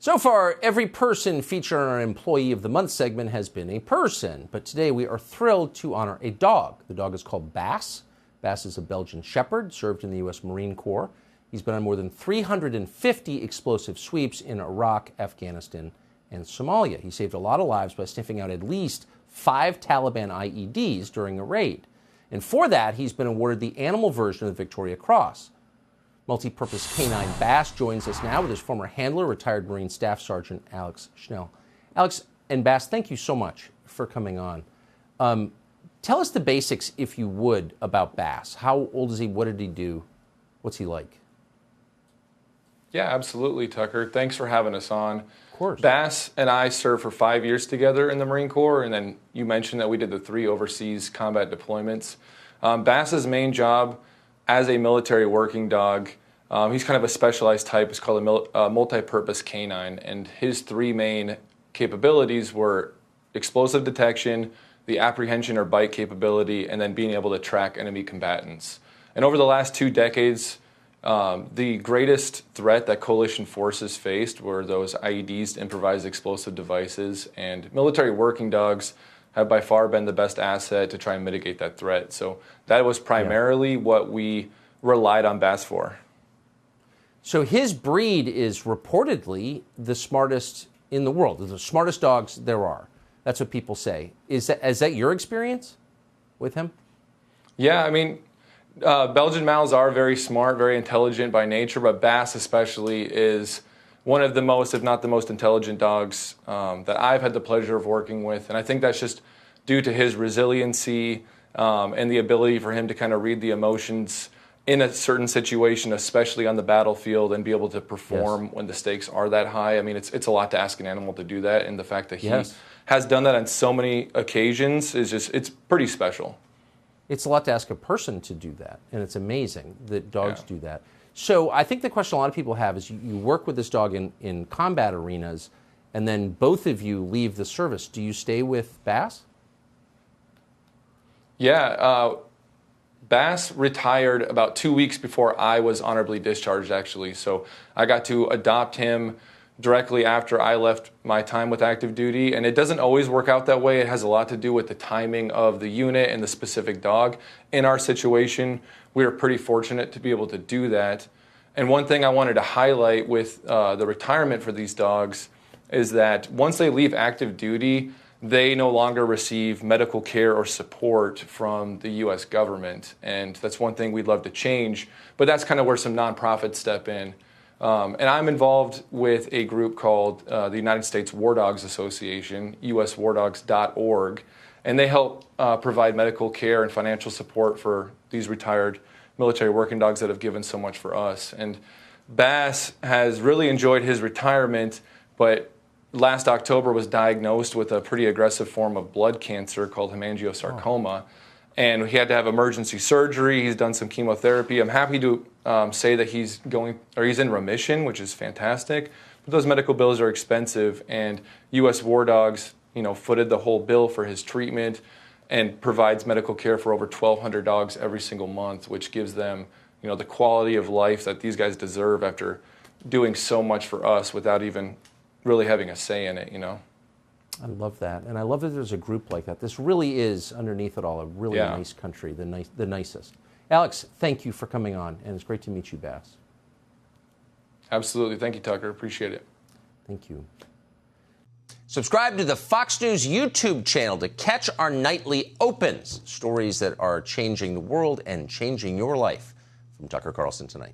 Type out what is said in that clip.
So far, every person featured on our Employee of the Month segment has been a person. But today we are thrilled to honor a dog. The dog is called Bass. Bass is a Belgian Shepherd, served in the U.S. Marine Corps. He's been on more than 350 explosive sweeps in Iraq, Afghanistan, and Somalia. He saved a lot of lives by sniffing out at least 5 Taliban IEDs during a raid. And for that, he's been awarded the animal version of the Victoria Cross. Multi-purpose canine Bass joins us now with his former handler, retired Marine Staff Sergeant Alex Schnell. Alex and Bass, thank you so much for coming on. Tell us the basics, if you would, about Bass. How old is he? What did he do? What's he like? Yeah, absolutely, Tucker. Thanks for having us on. Of course. Bass and I served for 5 years together in the Marine Corps, and then you mentioned that we did the 3 overseas combat deployments. Bass's main job as a military working dog, he's kind of a specialized type. It's called a multi-purpose canine, and his 3 main capabilities were explosive detection, the apprehension or bite capability, and then being able to track enemy combatants. And over the last 2 decades, the greatest threat that coalition forces faced were those IEDs, improvised explosive devices, and military working dogs have by far been the best asset to try and mitigate that threat. So that was primarily what we relied on Bass for. So his breed is reportedly the smartest in the world, the smartest dogs there are. That's what people say. Is that your experience with him? Yeah, I mean, Belgian Mals are very smart, very intelligent by nature, but Bass especially is one of the most, if not the most intelligent dogs that I've had the pleasure of working with. And I think that's just due to his resiliency and the ability for him to kind of read the emotions in a certain situation, especially on the battlefield, and be able to perform when the stakes are that high. I mean, it's a lot to ask an animal to do that, and the fact that he has done that on so many occasions is just, it's pretty special. It's a lot to ask a person to do that, and it's amazing that dogs do that. So I think the question a lot of people have is you work with this dog in combat arenas, and then both of you leave the service. Do you stay with Bass? Yeah, Bass retired about 2 weeks before I was honorably discharged, actually. So I got to adopt him directly after I left my time with active duty. And it doesn't always work out that way. It has a lot to do with the timing of the unit and the specific dog. In our situation, we were pretty fortunate to be able to do that. And one thing I wanted to highlight with the retirement for these dogs is that once they leave active duty, they no longer receive medical care or support from the U.S. government. And that's one thing we'd love to change. But that's kind of where some nonprofits step in. And I'm involved with a group called the United States War Dogs Association, uswardogs.org, and they help provide medical care and financial support for these retired military working dogs that have given so much for us. And Bass has really enjoyed his retirement, but last October was diagnosed with a pretty aggressive form of blood cancer called hemangiosarcoma. And he had to have emergency surgery. He's done some chemotherapy. I'm happy to say that he's in remission, which is fantastic. But those medical bills are expensive, and U.S. War Dogs, footed the whole bill for his treatment and provides medical care for over 1,200 dogs every single month, which gives them, the quality of life that these guys deserve after doing so much for us without even really having a say in it, I love that. And I love that there's a group like that. This really is, underneath it all, a really nice country, the nicest. Alex, thank you for coming on, and it's great to meet you, Bass. Absolutely. Thank you, Tucker. Appreciate it. Thank you. Subscribe to the Fox News YouTube channel to catch our nightly opens, stories that are changing the world and changing your life. From Tucker Carlson Tonight.